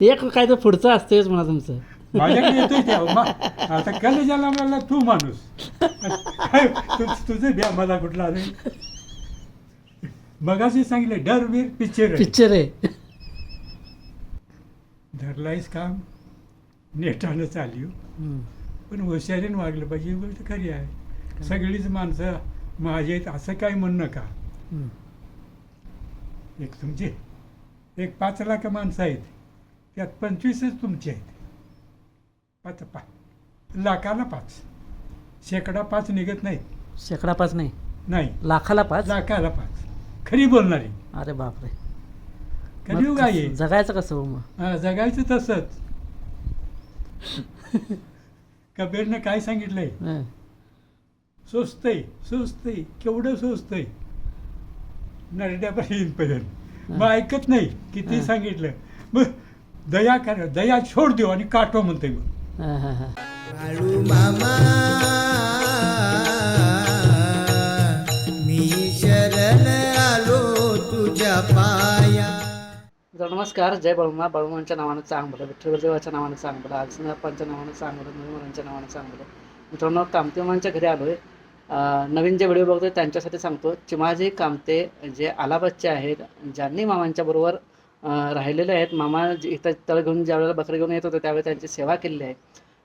एक काय तर पुढचं असतेच म्हणा तुमचं. माझ्याकडे येतोय त्या आता कलेजाला मला तू माणूस काय तुझं द्या मला कुठला रे. मगाशी सांगितलं डरवीर पिक्चर पिक्चर आहे. धरलायस काम नेटानं चालू हम्म. पण हुशारीनं वागलं पाहिजे ही गोष्ट खरी आहे. सगळीच माणसं माझी आहेत असं काही म्हणू नका. हम्म. एक तुमचे एक 5 लाख माणसं आहेत त्यात 25च तुमचे आहेत. 5 लाखाला 5 शेकडा 5 निघत नाहीत. शेकडा 5 नाही, नाही लाखाला 5. लाखाला 5 खरी बोलणारी. अरे बापरे. कलियुग मग आहे. जगायचं कसं हो मग? हा, जगायचं तसंच. कबीरनं काय सांगितलंय? हं. सोचतंय सोचतंय केवढं सोचतंय नरड्यापर्यंत मग ऐकत नाही किती हा. सांगितलं. मग दया कर दया छोड देऊ आणि काटो म्हणते मग. हां हां हां. बाळू मामा मी शरण आलो तुझ्या पाया. नमस्कार. जय बाळूमा. बाळूमांच्या नावानं चांग बोला, विठ्ठलदेवाच्या नावानं चांग बोला, आलसनाप्पांच्या नावानं चांग बोला, नवीनच्या नावानं चांग बोला. मित्रांनो, कामतेमांच्या घरी आलो आहे. नवीन जे व्हिडिओ बघतोय त्यांच्यासाठी सांगतो. चिमाजी कामते जे अलाहाबादचे आहेत, ज्यांनी मामांच्या बरोबर राहिलेले आहेत. मामा इथं तळ घेऊन ज्यावेळेला बकरी घेऊन येत होते त्यावेळी त्यांची सेवा केलेली आहे.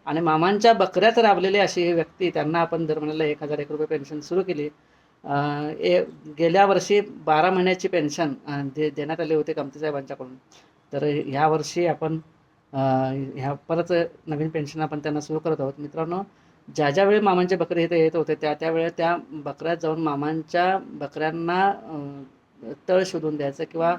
आणि मामांच्या बकऱ्यात राबलेली अशी ही व्यक्ती, त्यांना आपण दर महिन्याला 1001 रुपये पेन्शन सुरू केली. गेल्या वर्षी 12 महिन्याची पेन्शन देण्यात आली होती कामते साहेबांच्याकडून. तर ह्या वर्षी आपण ह्या परत नवीन पेन्शन आपण त्यांना सुरू करत आहोत. मित्रांनो, ज्या ज्यावेळी मामांचे बकरे इथे येत होते त्यावेळेला त्या बकऱ्यात जाऊन मामांच्या बकऱ्यांना तळ शोधून द्यायचं किंवा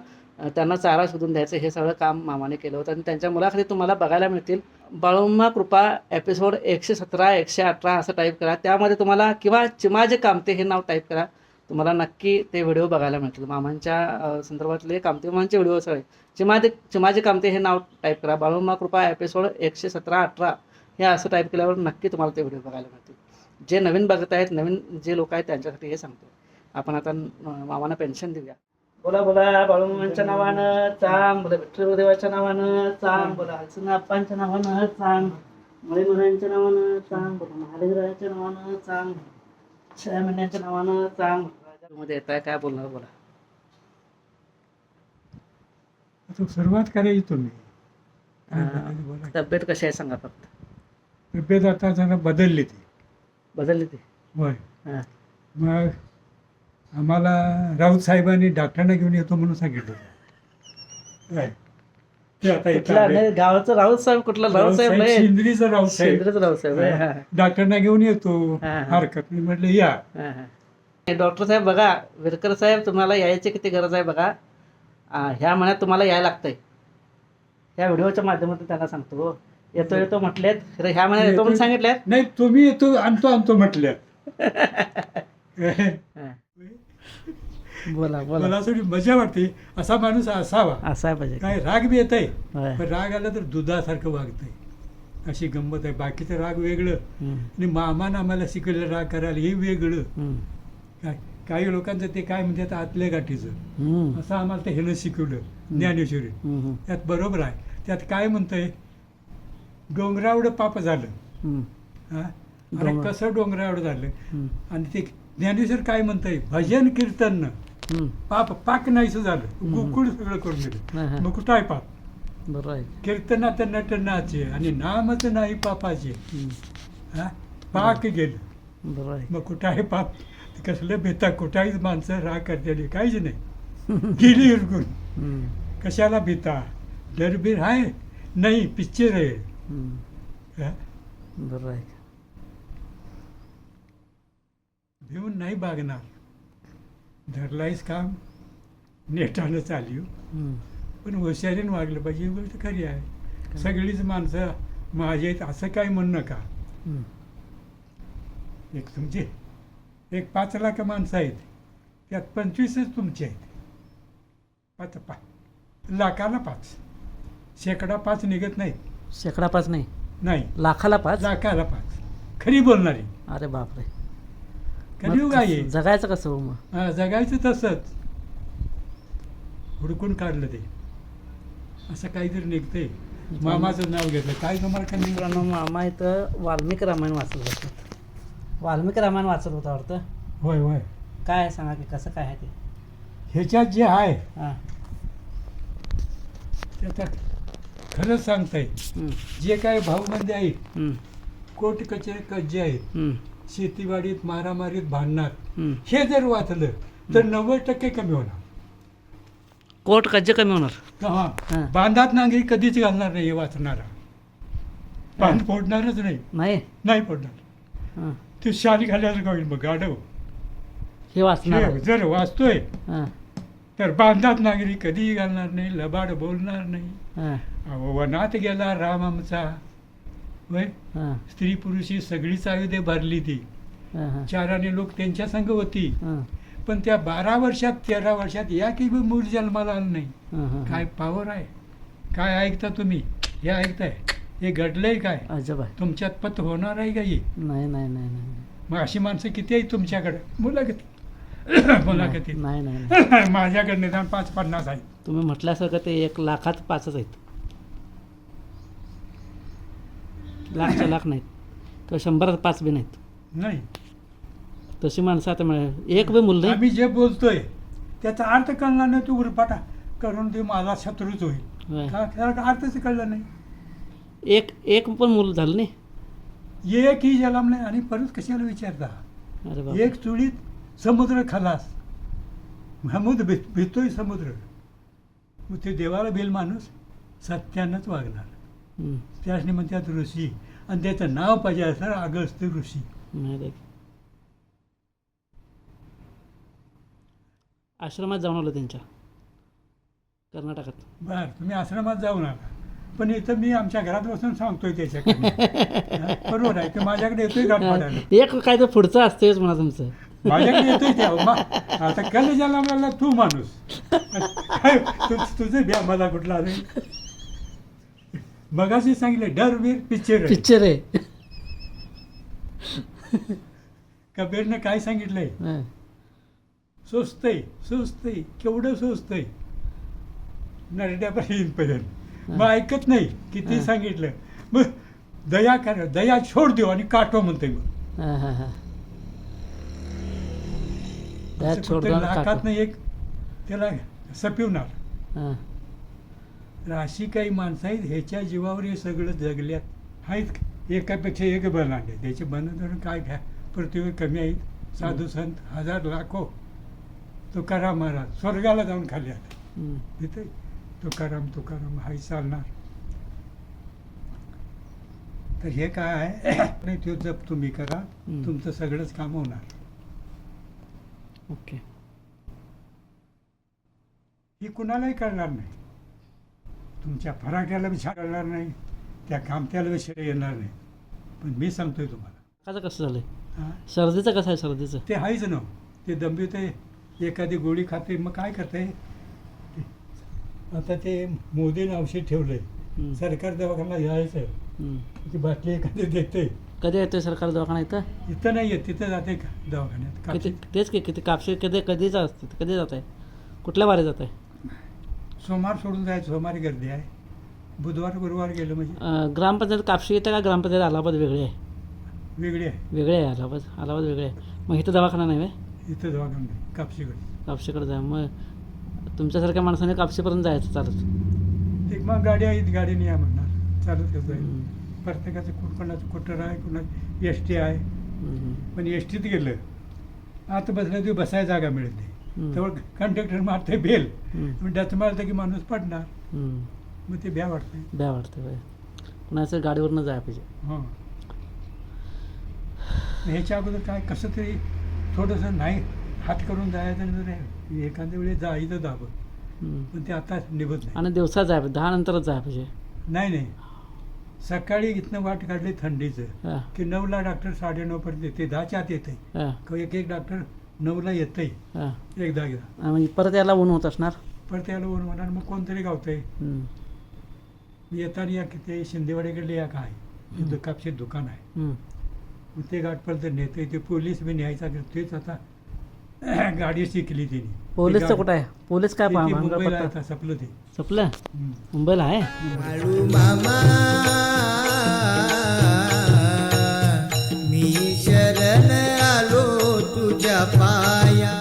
त्यांना चारा शोधून द्यायचं, हे सगळं काम मामाने केलं होतं. आणि त्यांच्या मुलाखती तुम्हाला बघायला मिळतील. बाळूमा कृपा एपिसोड 117 118 असं टाईप करा. त्यामध्ये तुम्हाला किंवा चिमाजी कामते हे नाव टाईप करा, तुम्हाला नक्की ते व्हिडिओ बघायला मिळतील. मामांच्या संदर्भातले कामते मामांचे व्हिडिओ सगळे चिमाजी कामते हे नाव टाईप करा. बाळूमा कृपा एपिसोड 117 18 हे असं टाईप केल्यावर नक्की तुम्हाला ते व्हिडिओ बघायला मिळतील. जे नवीन बघत आहेत, नवीन जे लोक आहेत त्यांच्यासाठी हे सांगतो. आपण आता मामांना पेन्शन देऊया. बोला बोला, बाळूमांच्या नावानं चांग बोला, विठ्ठलदेवाच्या नावानं चांग बोला, आलसनाप्पांच्या नावानं चांग, मळीमहाराजांच्या नावानं चांग बोला, महादेवराजांच्या नावानं चांग, छया महिन्यांच्या नावानं चांग. मध्ये येत आहे, काय बोलणार बोला. आता सुरुवात करायची तुम्ही. काय बोलायचं बोला. तब्येत कशी आहे सांगा फक्त. तब्येत आता जरा बदलली ती. बदलली ती. होय. हां. मग आम्हाला राऊत साहेबांनी डॉक्टरांना घेऊन येतो म्हणून सांगितलं होतं. काय ते आता इथं कुठला आले. नाही, गावाचं राऊत साहेब कुठला राऊत साहेब नाही, शिंदरीचं राऊत साहेब. शेंद्रेचं राऊत साहेब आहे. हां. डॉक्टरांना घेऊन येतो. हा, हा. हरकत नाही म्हटलं या. हां हां. डॉक्टर साहेब बघा, विरकर साहेब तुम्हाला यायची किती गरज आहे बघा. ह्या महिन्यात तुम्हाला यायला लागतंय. ह्या व्हिडिओच्या माध्यमातून त्यांना सांगतो. येतो येतो म्हटलेत, खरं ह्या महिन्यात येतो म्हणून सांगितलेत. नाही तुम्ही येतो आणतो म्हटलं. बोला बोला. मला थोडी मजा वाटते. असा माणूस असावा. असं आहे पाहिजे. काय राग बी येत आहे, होय. पण राग आला तर दुधासारखं वागतंय. अशी गंमत आहे. बाकीचं राग वेगळं हम्म. आणि मामानं आम्हाला शिकवलं राग करायला हे वेगळं. हम्म. काय काही लोकांचं ते काय म्हणतात आतल्या गाठीचं, हम्म. असं आम्हाला ते ह्यानं शिकवलं ज्ञानेश्वरी. हम्म. त्यात बरोबर आहे. त्यात काय म्हणतंय, डोंगरावडं पाप झालं. हम्म. हा अरे डोंगर. कसं डोंगरावडं झालं. हम्म. आणि ते ज्ञानेश्वर काय म्हणतंय, भजन कीर्तननं हम्म. पाप पाक नाहीसं झालं. हम्म. गोकुळ सगळं करून हा, दिलं. हा. मग कुठं आहे पाप. बरोबर आहे. कीर्तनात नटनाचे आणि नामच नाही पापाचे. हम्म. हा पाक गेलं. बरोबर आहे. मग कुठं आहे पाप. कसलं भेता कुठाहीच माणसं राग करतेली काहीच नाही. गेली इरकून. हम्म. कशाला भीता. डरबीर आहे नाही, पिक्चर आहे. हम्म. हा? बरोबर आहे. भिवून नाही बागणार. धरलायस काम नेटानं चालू हम्म. पण हुशारीनं वागलं पाहिजे ही गोष्ट खरी आहे. सगळीच माणसं माझी आहेत असं काही म्हणू नका. हम्म. एक तुमचे एक 5 लाख माणसं आहेत त्यात 25च तुमचे आहेत. 5 लाखाला 5 शेकडा 5 निघत नाहीत. शेकडा 5 नाही, नाही लाखाला 5. लाखाला 5 खरी बोलणारी. अरे बापरे. कलियुग मग आहे. जगायचं कसं हो मग? हा, जगायचं तसंच. हुडकून काढलं ते असं काहीतरी निघतंय. मामाचं नाव घेतलं काय तुम्हाला कमी मित्रांनो मामा इथं वाल्मिकी रामायण वाचत होतात. वाल्मिकी रामायण वाचत होता वाटतं. होय होय काय आहे सांगा की कसं काय आहे ते. ह्याच्यात जे आहे हां. ते आता खरंच सांगताय हं, जे काय भाऊबंदी आहेत हं, कोर्ट कचेरी कज्जे आहेत हं, शेतीवाडीत मारामारीत भांडणार हं. हे जर वाचलं तर 90% कमी होणार. कोर्ट कज्जे कमी होणार. हा हां. बांधात नांगरी कधीच घालणार नाही हे वाचणारा. बांध फोडणारच नाही नाही. नाही फोडणार. हां. ते शाली घालायला होईल मग गाढव हे वाचणार. हे जर वाचतोय हां, तर बांधात नागरी कधीही घालणार नाही लबाड बोलणार नाही. हां, अहो, वनात गेला राम आमचा होय हां, स्त्री पुरुषी सगळीच आयुधे भरली ती हां, हां, चाराने लोक त्यांच्या संग होती हां, पण त्या 12 वर्षात 13 वर्षात या की बी मूल जन्माला आलं नाही. हां, हां. काय पावर आहे काय ऐकता तुम्ही हे ऐकताय हे घडलंय काय अजब आहे. तुमच्यात पत होणार आहे का ही नाही नाही नाही नाही मग अशी माणसं किती आहेत तुमच्याकडे मुलाखती मुलाखती नाही नाही नाही. माझ्याकडे निदान 5-50 आहेत. तुम्ही म्हटल्यासारखं ते 1,00,000त 5च आहेत. लाखच्या लाख नाहीत किंवा 100त 5 बी नाहीत. नाही तशी माणसं आता एक बी मूल नाही. आम्ही जे बोलतोय त्याचा अर्थ कळला नाही तू उरपाटा करून ते माझा शत्रूच होईल. होय. त्याला अर्थच कळला नाही. एक पण मूल झालं नाही. एक ही जलम नाही आणि परत कशाला विचारता. अरे बाबा. एक चुळीत समुद्र खलास समुद्र भिजतोय समुद्र मग ते देवाला बेल माणूस सत्यानंच वागणार. हं, त्याने म्हणतात ऋषी आणि त्याचं नाव पाहिजे असं अगस्त ऋषी. माहिती आहे. आश्रमात जाऊन आलो त्यांच्या कर्नाटकात. बरं तुम्ही आश्रमात जाऊ नका पण इथं मी आमच्या घरात बसून सांगतोय त्याच्याकडे हा, बरोबर आहे ते माझ्याकडे येतोय गाठ पडायला एक काय तर पुढचं असतेच म्हणा तुमचं. माझ्याकडे येतोय त्या आता कल ज्याला मला तू माणूस काय, तुझं द्या मला कुठला नाही. मगाशी सांगितलं डरवीर पिक्चर पिक्चर आहे. कबीरनं काय सांगितलंय हं, सोचतंय सोचतंय केवढं सोचतंय नरड्यापर्यंत मग ऐकत नाही किती हा. सांगितलं मग दया कर दया छोड देऊ आणि काटो म्हणतोय मग हां, हां, हां. त्यात असं छोड कुठं द्या, लाखात काटो. नाही एक त्याला सपिवणार. हां, तर अशी काही माणसं आहेत ह्याच्या जीवावर हे सगळं जगल्यात आहेत एकापेक्षा एक बनाले त्याचे बंद धरून काय घ्या पृथ्वीवर कमी आहेत साधू संत हजार लाखो तुकाराम महाराज स्वर्गाला जाऊन खाली आले हं, तिथे तुकाराम हाही चालणार. तर हे काय आहे नाही तो जप तुम्ही करा तुमचं सगळंच काम होणार. ओके. ही कुणालाही कळणार नाही. तुमच्या फराट्याला बी कळणार नाही त्या कामत्याला बी श्रेय येणार नाही पण मी सांगतोय तुम्हाला आता कसं झालंय हां सर्दीचं कसं आहे सर्दीचं. ते आहेच ना ते दंबिवते एखादी गोळी खाते मग काय करते आता ते मोदीने औषध ठेवलंय हं, सरकार दवाखाना जायचं हं. ती बाटली एखादी देते कधी येतोय सरकार दवाखाना इथं. इथं नाही येत तिथं जाते का दवाखान्यात किती कापशीत. तेच की किती कापशी कधीच असते कधी जात आहे कुठल्या वारी जात आहे. सोमवार सोडून जायचं सोमवारी गर्दी आहे बुधवार गुरुवार गेलं म्हणजे ग्रामपंचायत कापशी येतं का ग्रामपंचायत अलाहाबाद वेगळी आहे. वेगळी आहे वेगळे आहे अलाहाबाद वेगळे आहे. मग इथं दवाखाना नाही व्हय? इथं दवाखाना नाही कापशीकडे. कापशीकडे जा मग तुमच्यासारख्या माणसाने कापशीपर्यंत जायचं चालत. एक मग गाडी आहे गाडीने या म्हणणार चालत कसं आहे हं, प्रत्येकाचं कोणाचं कुठं आहे कुणाचं एस टी आहे हं, पण एस टीत गेलं आत बसलं की बसायला जागा मिळत नाही हं, तेव्हा कंडक्टर मारते बेल हं, डच मारतं की माणूस पडणार हं. मग ते भ्या वाटते. भ्या वाटतं व्हय. कुणाचं गाडीवरनं जायला पाहिजे. हां ह्याच्या अगोदर काय कसं तरी थोडंसं नाही हात करून जायचं आणि जर एखाद्या वेळेस जायचं दाबत हं. पण ते आता निभत नाही. आणि दिवसात जायला पाहिजे 10 नंतरच जायला पाहिजे. नाही सकाळी इथनं वाट काढली थंडीचं हां, की 9ला डॉक्टर 9:30 येते 10च्या आत येते हां, एक डॉक्टर 9ला येतंय हां. एकदा आणि परत याला ऊन होत असणार. परत याला ऊन म्हणणार मग कोणतरी गावतंय हं, येताना या की ते शिंदेवाडीकडले या काय हं. कापशीत दुकान आहे हं, मग ते गाठपर्यंत नेते ते पोलीस बी न्यायचा तेच आता गाडी शिकली त्यांनी पोलीसचं कुठं आहे? पोलीस काय ती भानगड मुंबईला पडतात? आता संपलं ते संपलं? हम्म. मुंबईला आहे? बाळू मामा मी शरण आलो तुझ्या पाया